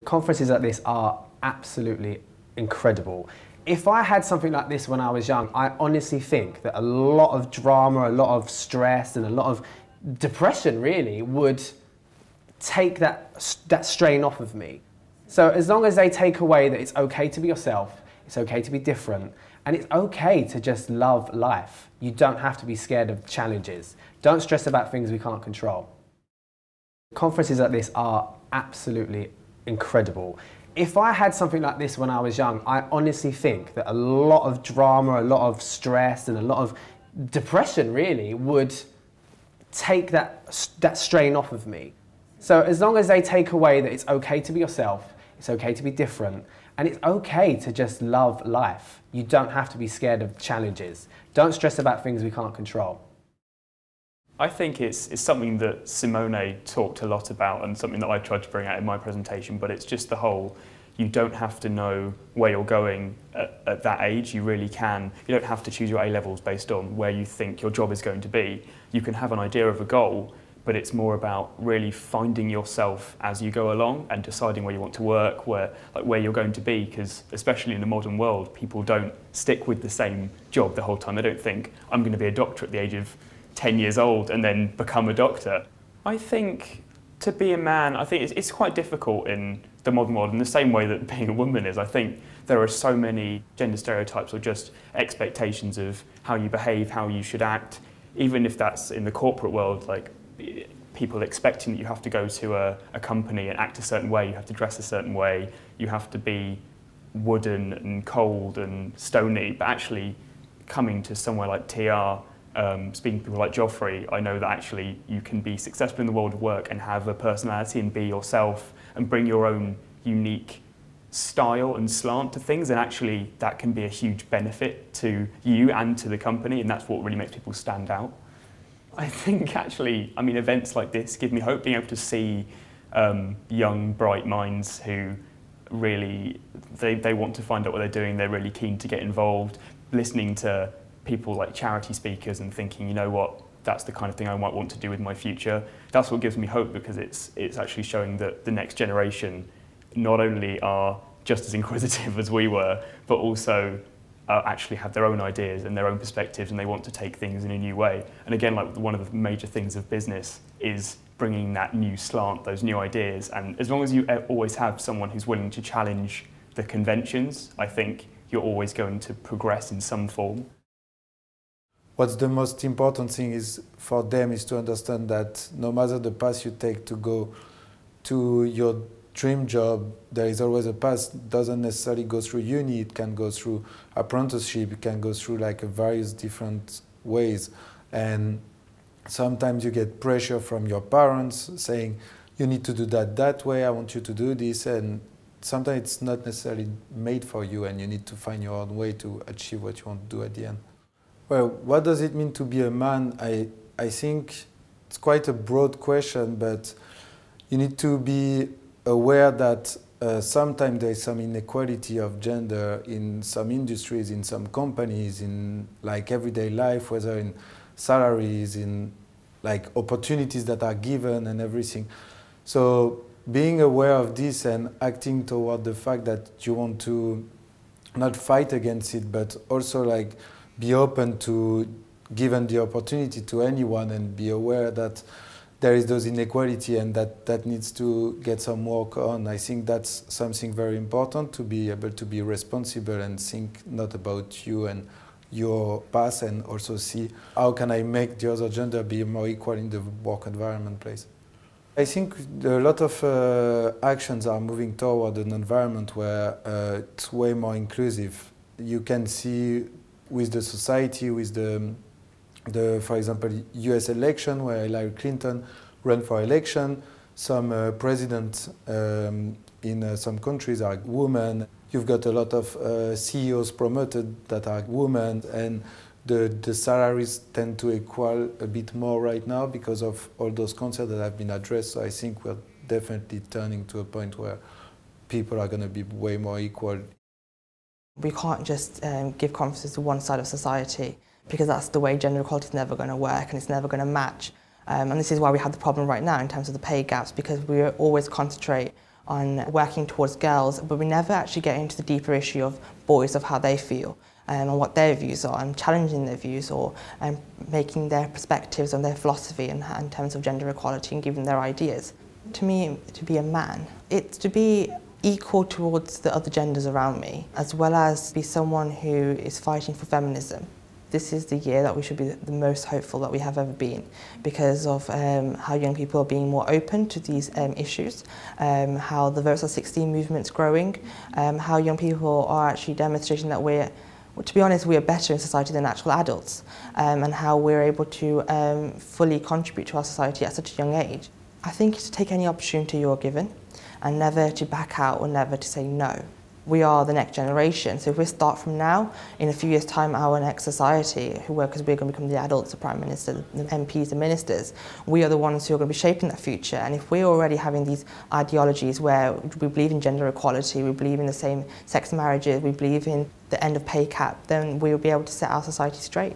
Conferences like this are absolutely incredible. If I had something like this when I was young, I honestly think that a lot of drama, a lot of stress and a lot of depression really would take that strain off of me. So as long as they take away that it's okay to be yourself, it's okay to be different, and it's okay to just love life. You don't have to be scared of challenges. Don't stress about things we can't control. Conferences like this are absolutely incredible. If I had something like this when I was young, I honestly think that a lot of drama, a lot of stress and a lot of depression really would take that strain off of me. So as long as they take away that it's okay to be yourself, it's okay to be different, and it's okay to just love life. You don't have to be scared of challenges. Don't stress about things we can't control. I think it's something that Simone talked a lot about and something that I tried to bring out in my presentation, but it's just the whole, you don't have to know where you're going at that age. You really can. You don't have to choose your A-levels based on where you think your job is going to be. You can have an idea of a goal, but it's more about really finding yourself as you go along and deciding where you want to work, where you're going to be, because especially in the modern world, people don't stick with the same job the whole time. They don't think, I'm going to be a doctor at the age of 10 years old and then become a doctor. I think to be a man, I think it's quite difficult in the modern world in the same way that being a woman is. I think there are so many gender stereotypes or just expectations of how you behave, how you should act, even if that's in the corporate world, like people expecting that you have to go to a company and act a certain way, you have to dress a certain way, you have to be wooden and cold and stony, but actually coming to somewhere like TR, speaking to people like Joffrey, I know that actually you can be successful in the world of work and have a personality and be yourself and bring your own unique style and slant to things, and actually that can be a huge benefit to you and to the company, and that's what really makes people stand out. I think actually, I mean, events like this give me hope, being able to see young, bright minds who really, they want to find out what they're doing, they're really keen to get involved, listening to people like charity speakers and thinking, you know what, that's the kind of thing I might want to do with my future. That's what gives me hope, because it's actually showing that the next generation not only are just as inquisitive as we were, but also actually have their own ideas and their own perspectives, and they want to take things in a new way. And again, like one of the major things of business is bringing that new slant, those new ideas. And as long as you always have someone who's willing to challenge the conventions, I think you're always going to progress in some form. What's the most important thing is for them is to understand that no matter the path you take to go to your dream job, there is always a path. It doesn't necessarily go through uni, it can go through apprenticeship, it can go through like various different ways. And sometimes you get pressure from your parents saying, you need to do that way, I want you to do this, and sometimes it's not necessarily made for you and you need to find your own way to achieve what you want to do at the end. Well, what does it mean to be a man? I think it's quite a broad question, but you need to be aware that sometimes there is some inequality of gender in some industries, in some companies, in like everyday life, whether in salaries, in like opportunities that are given and everything. So being aware of this and acting toward the fact that you want to not fight against it, but also like be open to given the opportunity to anyone, and be aware that there is those inequality and that needs to get some work on. I think that's something very important, to be able to be responsible and think not about you and your past, and also see how can I make the other gender be more equal in the work environment place. I think a lot of actions are moving toward an environment where it's way more inclusive. You can see with the society, with for example, US election, where Hillary Clinton ran for election, some presidents in some countries are women. You've got a lot of CEOs promoted that are women, and the salaries tend to equal a bit more right now because of all those concepts that have been addressed. So I think we're definitely turning to a point where people are going to be way more equal. We can't just give conferences to one side of society, because that's the way gender equality is never going to work and it's never going to match. And this is why we have the problem right now in terms of the pay gaps, because we always concentrate on working towards girls, but we never actually get into the deeper issue of boys, of how they feel and what their views are, and challenging their views, or making their perspectives on their philosophy in terms of gender equality and giving their ideas. To me, to be a man, it's to be equal towards the other genders around me, as well as be someone who is fighting for feminism. This is the year that we should be the most hopeful that we have ever been, because of how young people are being more open to these issues, how the Votes at 16 movement's growing, how young people are actually demonstrating that we're, to be honest, we are better in society than actual adults, and how we're able to fully contribute to our society at such a young age. I think to take any opportunity you're given, and never to back out or never to say no. We are the next generation, so if we start from now, in a few years' time, our next society, because we're going to become the adults, the Prime Minister, the MPs, the Ministers, we are the ones who are going to be shaping that future. And if we're already having these ideologies where we believe in gender equality, we believe in the same sex marriages, we believe in the end of pay cap, then we'll be able to set our society straight.